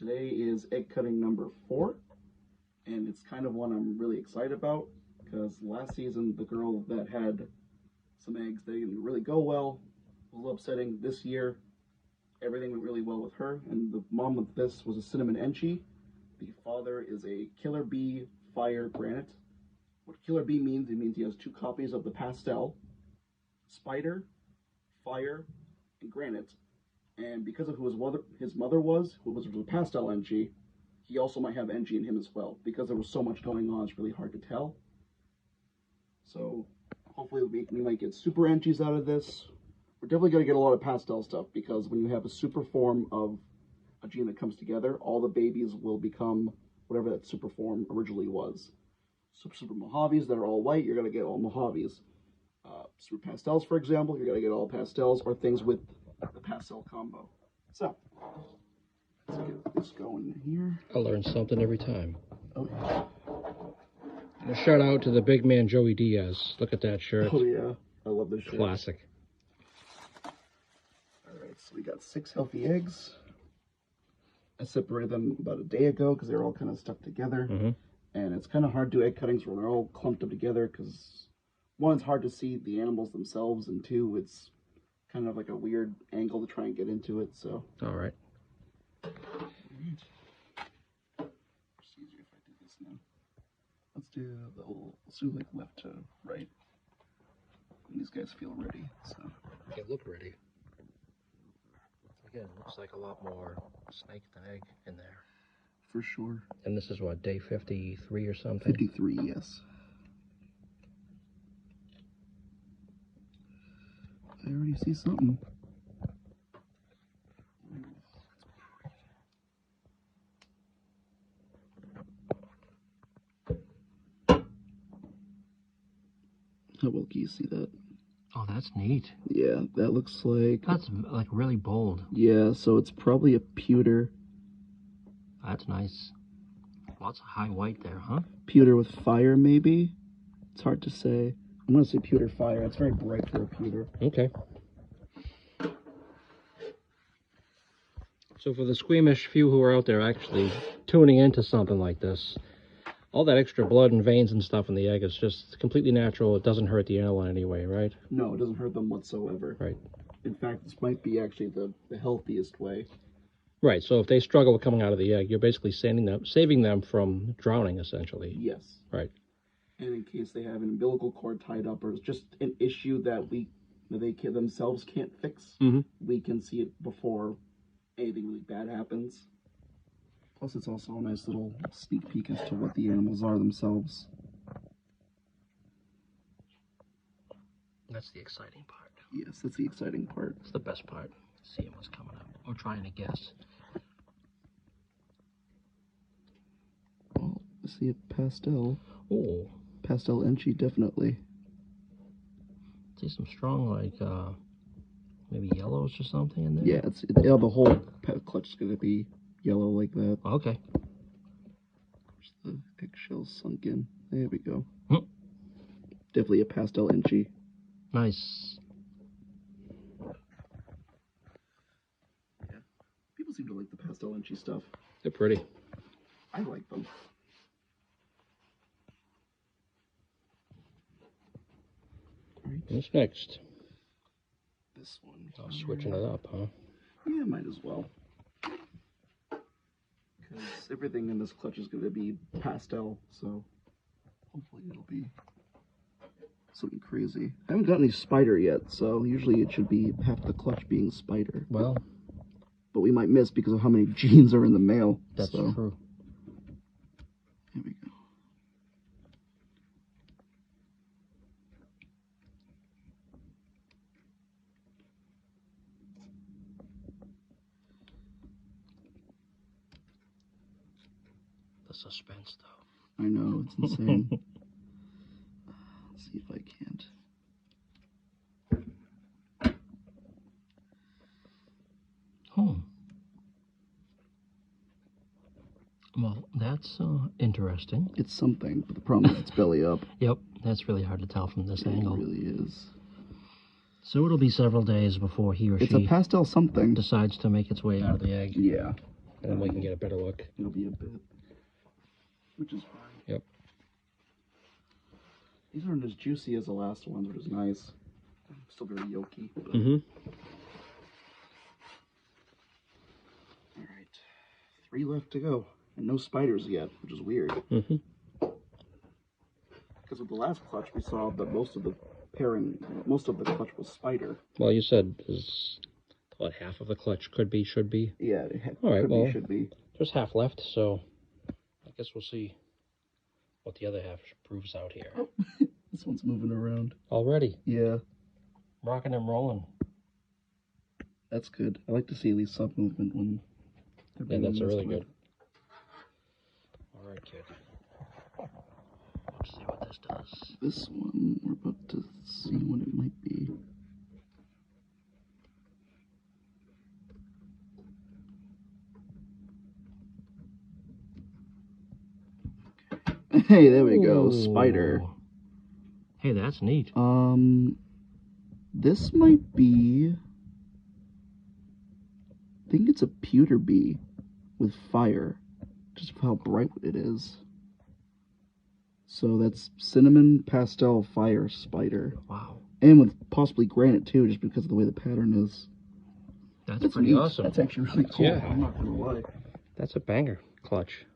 Today is egg cutting number 4, and it's kind of one I'm really excited about because last season the girl that had some eggs, they didn't really go well. It was a little upsetting. This year, everything went really well with her, and the mom of this was a cinnamon enchi. The father is a killer bee fire granite. What killer bee means, it means he has 2 copies of the pastel, spider, fire, and granite. And because of who his mother was, who was a pastel enchi, he also might have enchi in him as well. Because there was so much going on, it's really hard to tell. So hopefully we might get super enchis out of this. We're definitely going to get a lot of pastel stuff, because when you have a super form of a gene that comes together, all the babies will become whatever that super form originally was. Super Mojaves that are all white, you're going to get all Mojaves. Super pastels, for example, you're going to get all pastels, or things with the pastel combo. So, let's get this going here. I learn something every time. Oh, yeah. And a shout out to the big man Joey Diaz. Look at that shirt. Oh, yeah. I love this shirt. Classic. Alright, so we got 6 healthy eggs. I separated them about a day ago because they were all kind of stuck together. And it's kind of hard to do egg cuttings when they're all clumped up together because, 1, it's hard to see the animals themselves, and 2, it's kind of like a weird angle to try and get into it, so. All right. It's easier if I do this now. Let's do the little, let's do like left to right. And these guys feel ready, so. They look ready. Again, looks like a lot more snake than egg in there. For sure. And this is what, day 53 or something? 53, yes. I already see something. How well can you see that? Oh, that's neat. Yeah, that looks like... That's like really bold. Yeah, so it's probably a pewter. That's nice. Lots of high white there, huh? Pewter with fire, maybe? It's hard to say. I'm going to say pewter fire. It's very bright for a pewter. Okay. So for the squeamish few who are out there actually tuning into something like this, all that extra blood and veins and stuff in the egg is just completely natural. It doesn't hurt the animal in any way, right? No, it doesn't hurt them whatsoever. Right. In fact, this might be actually the healthiest way. Right, so if they struggle with coming out of the egg, you're basically saving them from drowning, essentially. Yes. Right. And in case they have an umbilical cord tied up, or it's just an issue that they themselves can't fix, we can see it before anything really bad happens. Plus, it's also a nice little sneak peek as to what the animals are themselves. That's the exciting part. Yes, that's the exciting part. It's the best part, seeing what's coming up, or trying to guess. Well, I see a pastel. Oh. Pastel enchi, definitely. See some strong, like, maybe yellows or something in there? Yeah, yeah, the whole clutch is going to be yellow like that. Okay. There's the eggshells sunk in. There we go. Definitely a pastel enchi. Nice. Yeah. People seem to like the pastel enchi stuff. They're pretty. I like them. What's next? This one. Oh, switching it up, huh? Yeah, might as well. Because everything in this clutch is going to be pastel, so hopefully it'll be something crazy. I haven't got any spider yet, so usually it should be half the clutch being spider. Well, but we might miss because of how many genes are in the male. That's true. Here we go. The suspense, though. I know, it's insane. Let's see if I can't. Oh. Well, that's interesting. It's something, but the problem is it's belly up. Yep, that's really hard to tell from this angle. It really is. So it'll be several days before he or she... It's a pastel something. ...decides to make its way out of the egg. Yeah. and then we can get a better look. It'll be a bit, which is fine. Yep. These aren't as juicy as the last ones, which is nice. Still very yolky. Mm-hmm. All right, 3 left to go, and no spiders yet, which is weird. Mm-hmm. Because with the last clutch, we saw that most of the clutch was spider. Well, you said is what, half of the clutch could be, should be. Yeah, all right. Well, should be. There's half left, so I guess we'll see what the other half proves out here. Oh, this one's moving around Already. Yeah, Rocking and rolling. that's good. I like to see at least some movement when. Yeah, that's really good. All right, kid. Let's see what this does. This one, we're about to see what it might be. Hey, there we go. Spider. Hey, that's neat. This might be. I think it's a pewter bee with fire, just how bright it is. So that's cinnamon pastel fire spider. Wow. And with possibly granite too, just because of the way the pattern is. That's pretty neat. awesome. That's actually really cool. Yeah. I'm not gonna lie. That's a banger clutch.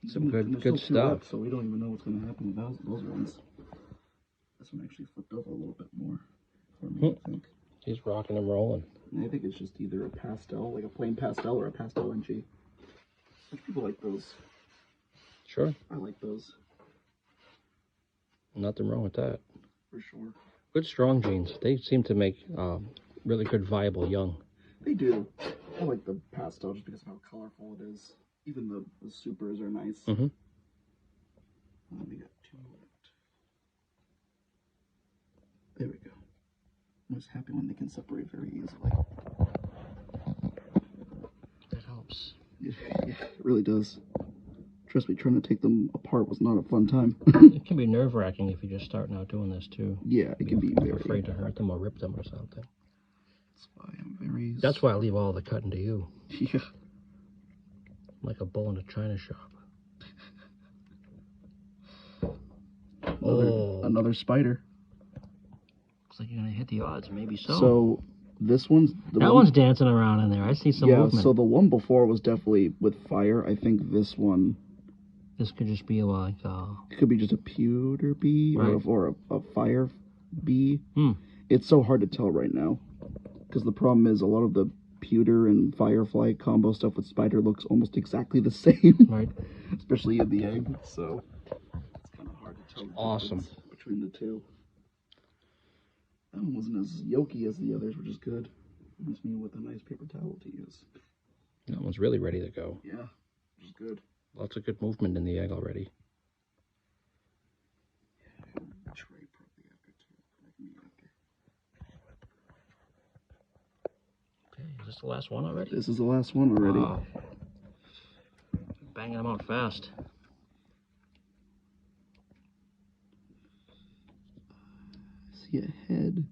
Some And good there's still 2 stuff. left, so we don't even know what's gonna happen with those ones. This one actually flipped over a little bit more for me, I think. He's rocking and rolling. And I think it's just either a pastel, like a plain pastel, or a pastel NG. Which people like those. Sure. I like those. Nothing wrong with that. For sure. Good strong genes. They seem to make really good, viable young. They do. I like the pastel just because of how colorful it is. Even the supers are nice. Mm-hmm. We got 2 left. There we go. I'm just happy when they can separate very easily. That helps. Yeah, it really does. Trust me, trying to take them apart was not a fun time. It can be nerve-wracking if you're just starting out doing this too. Yeah, it can be You're very. afraid to hurt them or rip them or something. That's why I'm very. That's why I leave all the cutting to you. Yeah. Like a bull in a china shop. Another spider. Looks like you're gonna hit the odds. Maybe so. So this one's that one's dancing around in there. I see some movement. So the one before was definitely with fire. I think this one. This could just be like. It could be just a pewter bee, right. or a fire bee. Hmm. It's so hard to tell right now, because the problem is a lot of the pewter and firefly combo stuff with spider looks almost exactly the same. Right. Especially in the egg. So it's kind of hard to tell. Awesome. Between the two. That one wasn't as yolky as the others, which is good. Leaves me with a nice paper towel to use. That one's really ready to go. Yeah, which is good. Lots of good movement in the egg already. Yeah, tray probably after too. Okay, is this the last one already? This is the last one already. Wow. Banging them out fast. I see a head.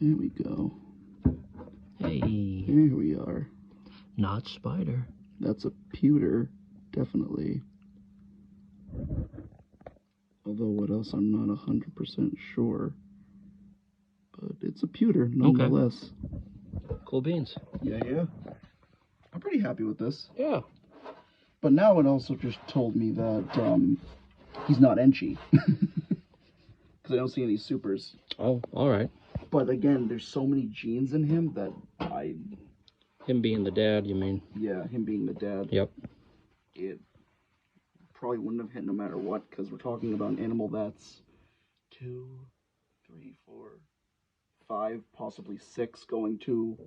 There we go. Hey. Here we are. Not spider. That's a pewter, definitely. Although what else, I'm not 100% sure. But it's a pewter, nonetheless. Okay. Cool beans. Yeah. I'm pretty happy with this. Yeah. But now it also just told me that he's not Enchi. Because I don't see any supers. Oh, all right. But again, there's so many genes in him that Him being the dad, you mean? Yeah, him being the dad. Yep. It probably wouldn't have hit no matter what, because we're talking about an animal that's 2, 3, 4, 5, possibly 6 going to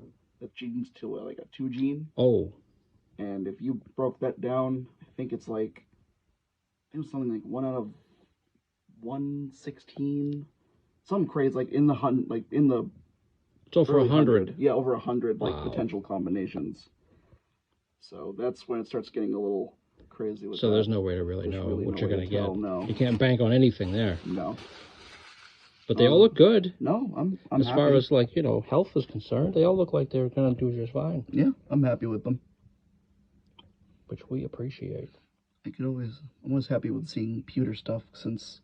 the genes to like a 2 gene. Oh. And if you broke that down, I think it's like, it was something like 1 out of 116. Some craze like in the It's over 100. Yeah, over 100 like Wow. potential combinations. So that's when it starts getting a little crazy with So that. there's no way to really There's know really what no you're way going to to tell, get. no. You can't bank on anything there. No. But they all look good. No, I'm As happy. far as, like, you know, health is concerned, they all look like they're going to do just fine. Yeah, I'm happy with them. Which we appreciate. I'm always happy with seeing pewter stuff, since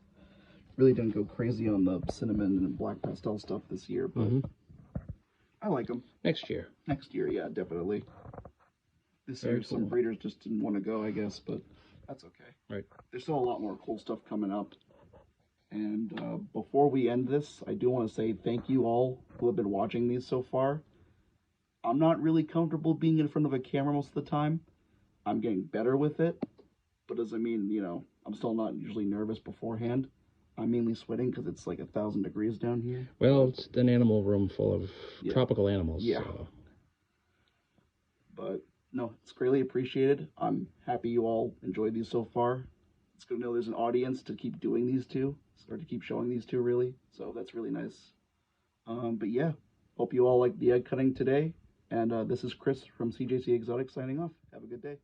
really didn't go crazy on the cinnamon and black pastel stuff this year, but I like them. Next year. Next year, yeah, definitely. This Very year, some cool. breeders just didn't want to go, I guess, but that's okay. Right. There's still a lot more cool stuff coming up. And before we end this, I do want to say thank you all who have been watching these so far. I'm not really comfortable being in front of a camera most of the time. I'm getting better with it, but doesn't mean, you know, I'm still not usually nervous beforehand. I'm mainly sweating because it's like 1,000 degrees down here. Well, it's an animal room full of Yeah. tropical animals. Yeah. So. But no, it's greatly appreciated. I'm happy you all enjoyed these so far. It's good to know there's an audience to keep doing these two, or to keep showing these two, really. So that's really nice. But yeah, hope you all liked the egg cutting today. And this is Chris from CJC Exotics signing off. Have a good day.